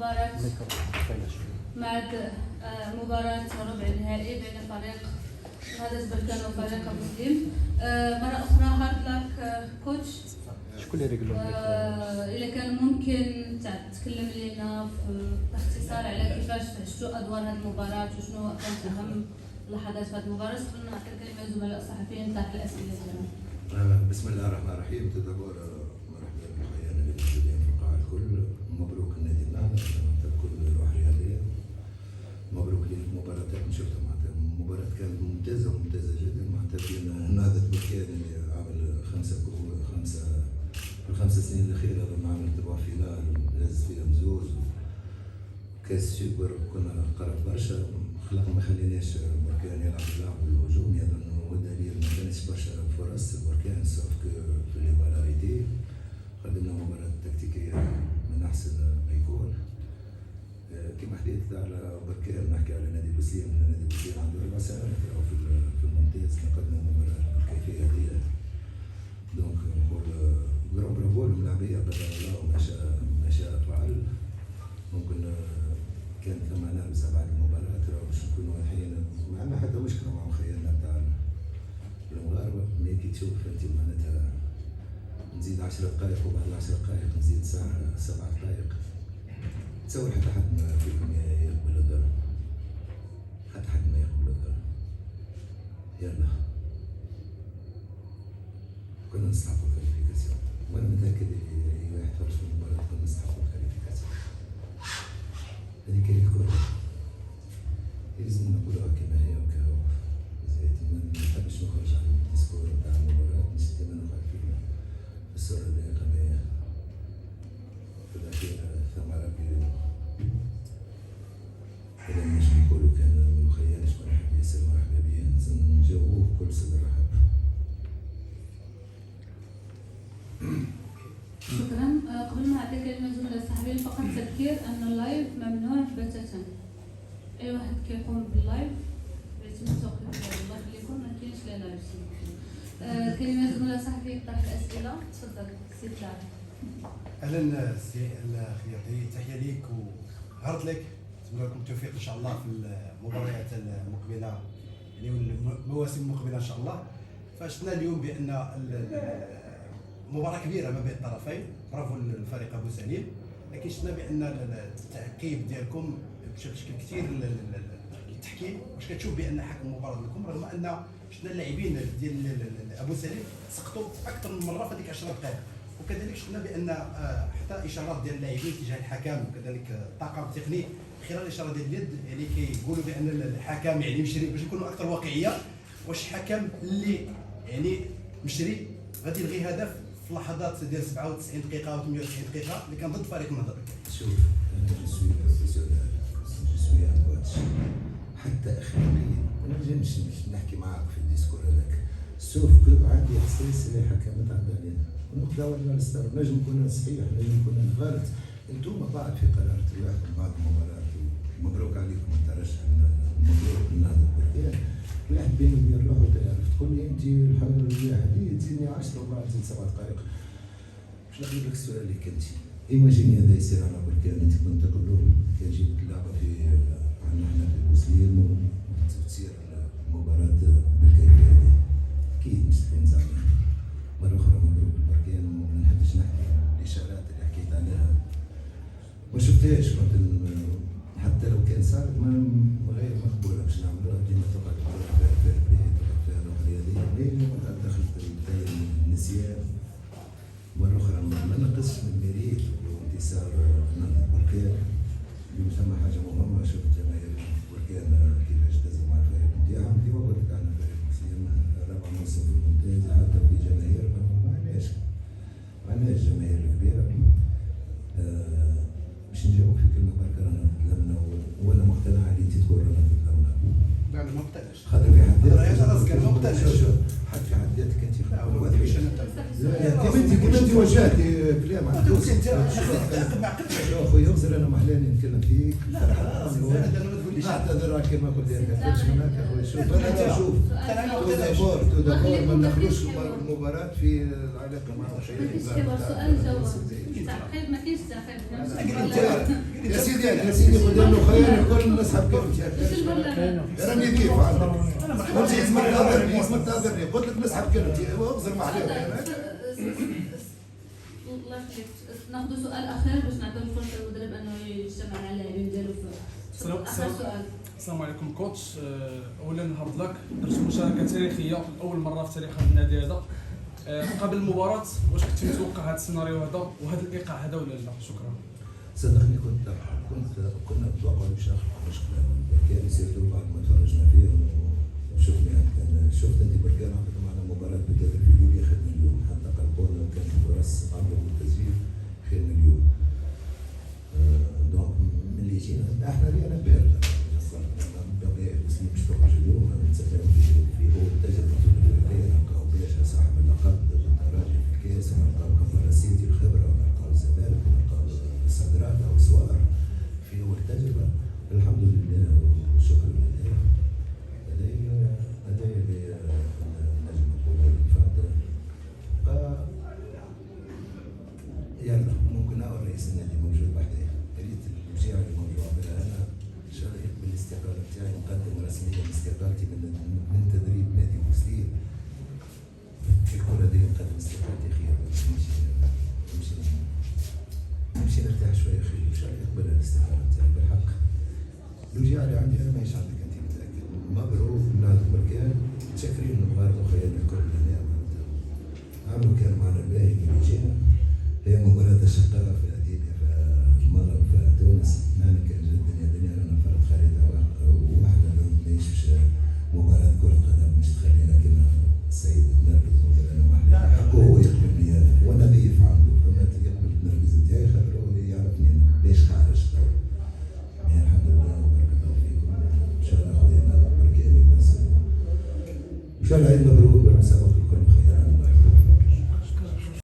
مباراة مباراة ربع النهائي بين فريق هذا بركان وفريق أبو سليم. مرة أخرى هارد لك كوتش. شكون اللي يقول لهم إذا كان ممكن تكلم لنا باختصار على كيفاش عشتوا أدوار هذه المباراة وشنو كانت أهم لحظات في هذه المباراة. قبل ما نعطي الكلمة للزملاء الصحفيين تحت الأسئلة ديالهم. بسم الله الرحمن الرحيم. تدبر مرحبا بخيانا الموجودين في القاعة الكل. مبروك النادي ديالنا كل روح رياضية. مبروك لي المباراة اللي شفتها معناتها المباراة كانت ممتازة جدا معناتها بين نهضة بركان اللي عمل في الخمس سنين الأخيرة عمل 3 فينال لاز فيها مزوز كاس سوبر كنا قرب برشا ما خليناش بركان يلعب اللعب والهجوم يعني هو دليل ما كانش برشا فرص بركان سوف في ليباراريتي. قدمنا مباراة تكتيكية من أحسن ما يكون. كما حكيت على بركان نحكي على نادي بوسليم. نادي بوسليم عنده 4 سنوات في الممتاز نقدم مباراة بالكيفية هذه. دونك نقول برافو الملاعبية قدر الله ما شاء فعل. ممكن كان ثم نلبس بعد المباراة باش نكونوا واضحين. ما عندنا حتى مشكلة مع مخيلنا نتاع المغاربة. مي كي تشوف انت معناتها نزيد 10 دقائق وبعد 10 دقائق نزيد ساعة 7 دقائق تصور حتى حد ما فيكم يقبل الضرب. حتى حد ما يقبل الضرب. يلا كنا نستحقوا الكاليفيكاسيون وانا متاكد اي واحد فرش في المباراه كنا نستحقوا الكاليفيكاسيون. هذيك هي الكره لازم نقولها كما هي وكهو. ما نحبش نخرج عن الديسكور نتاع المباراه مش ديما نقعد فيها في الصوره الإقامية. في الأخير ثمرة كبيرة. إذا مش نقولوا كان من خيال شكون يحب ياسر مرحبا بيه نجاوبوه بكل صدر رحب. شكرا. قبل ما أعطي كلمة للزملاء الصحفيين فقط تذكير أن اللايف ممنوع بتاتا. أي واحد كيقوم باللايف يتم توقيف. الله يخليكم ما كاينش لا لايف. كلمة للزملاء الصحفيين تحت الأسئلة. تفضل سي كلار. اهلا سي الخياطي، تحيه ليك وهارد لك. نتمنى لكم التوفيق ان شاء الله في المباريات المقبله يعني والمواسم المقبله ان شاء الله. فشفنا اليوم بان مباراه كبيره ما بين الطرفين. برافو للفريق ابو سليم، لكن شفنا بان التعقيب ديالكم مشى بشكل كثير للتحكيم. واش كتشوف بان حكم المباراه لكم رغم ان شفنا اللاعبين ديال ابو سليم سقطوا اكثر من مره في هذيك 10 دقائق، وكذلك شفنا بان حتى اشارات ديال اللاعبين تجاه الحكم وكذلك الطاقم التقني خلال الاشاره ديال اليد يعني كيقولوا بان الحكم يعني مشري. باش نكونوا اكثر واقعيه، واش حكم اللي يعني مشري غادي يلغي هدف في لحظات ديال 97 دقيقه و 98 دقيقه اللي كان ضد فريق النهضه؟ شوف انا جو سوي بروفيسيونيل جو سوي ان كوتش حتى اخلاقيا انا ما نجمش نحكي معاك في الديسكور هذاك سوف كو عندي احساس اللي حكمت علينا ونقطه ولا نستر نجم نكون صحيح نجم نكون غلط. انتم بعد في قرار الواحد من بعد المباراه مبروك عليكم الترشح مبروك النهضه بالكامل. الواحد بيني وبين روحه تعرف تقول لي انت الحريه هذه تزيدني 10 وبعد تزيد 7 دقائق. باش نقول لك السؤال اللي كنتي ايماجيني هذا يصير على بركان انت كنت تقولوا كان جيت اللعبه في عندنا احنا في بوسليم وتصير المباراه بالكيفيه هذه اكيد مش تكون زعلان. مره اخرى مبروك البركان وما نحبش نحكي الاشارات اللي حكيت عليها ما شفتهاش كنت حتى لو كان صارت ما غير مقبوله باش نعملوها ديما تقعد فيها تقعد فيها روح رياضيه لين وقت دخلت في النسيان. مرة أخرى ما نقصش من الميريت وانتصار نهضة بركان. اليوم ثم حاجة مهمة شفت جماهير بركان كيفاش دازوا مع الفريق نتاعهم كيما قلت لك عندنا فريق مسلم رابع موسم في الممتاز حتى في جماهير ما عندناش جماهير كبيرة. باش نجاوب في كلمة بركة رانا تظلمنا ولا مقتنع عليه تقول رانا تظلمنا. لا ما مقتنعش. خاطر في حد ذاتك راسك انا ما مقتنعش. حد في حد ذاتك انت واضحين. كيما انت وجهتي كلام انت ما عقدتش اخويا وزر انا محلاني نتكلم فيك. لا خلاص انا ما تقوليش اعتذر كما قلت لك تفرش هناك اخويا. شوف انا شوف تو دابور ما نخلوش المباراة في العلاقة مع سؤال جواب. تعقيد ما كاينش تعقيد. يا سيدي يا سيدي قدام الخير يقول نسحب كلمتي راني كيف عندك قلت اسمك تهضرني قلت لك نسحب كلمتي وابزر ما عليك الله يخليك ناخذ سؤال اخير باش نعطيو الفرصه للمدرب انه يجتمع مع اللاعبين ديالو في اخر سؤال. السلام عليكم كوتش. اولا هارد لك درتو مشاركه تاريخيه لاول مره في تاريخ هذا النادي هذا. قبل المباراه واش كنت متوقع هذا السيناريو هذا وهذا الايقاع هذا ولا لا؟ شكرا. صدقني كنا نتوقع باش ناخذ بركان سيرتو بعد ما تفرجنا فيه وشفنا شفت انت بركان عملت معنا مباراه بدات في ليبيا خدنا اليوم حتى قلبونا كان فرص عملوا التسجيل خدنا اليوم. دونك ملي جينا احنا رينا بارده باقي المسلمين باش تخرج اليوم نتسلم فيه هو التجربه الاولى نلقاو بلاش صاحب اللقب الراجل في الكاس نلقاو كفر سيتي الخبره ونلقاو الزمالك ونلقاو الصدرات او السوار في اول تجربه الحمد لله والشكر لله. هذا اللي نجم نقولوا يلا ممكن رئيس النادي موجود بحدي ريت الوجيعه اللي موجوده بها انا ان شاء الله يقبل الاستقاله بتاعي نقدم رسميا استقالتي من تدريب نادي بوسليم في الكره دي نقدم استقالتي خير نمشي نرتاح شويه خير ان شاء الله يقبل الاستقاله بتاعي بالحق. الوجيعه اللي عندي انا ماهيش عندك انت متاكد مبروك من هذا المكان متشكرين المغاربه وخيالنا الكل هنا عملوا كان معنا باهي اللي جينا هي مباراة شقة في أديبيا في المغرب في تونس معنا كان جد الدنيا رانا فرد خريطة وواحدة ما يشوفش مباراة كرة قدم مش تخلينا كما السيد نركز أنا واحد حقه هو يقبل لي أنا وأنا ضيف عنده فما يقبل التنركز نتاعي خاطر هو يعرفني أنا ليش خارج تو يعني الحمد لله وبارك الله فيكم إن شاء الله خويا بركاني بس إن شاء الله عيد مبروك والمساء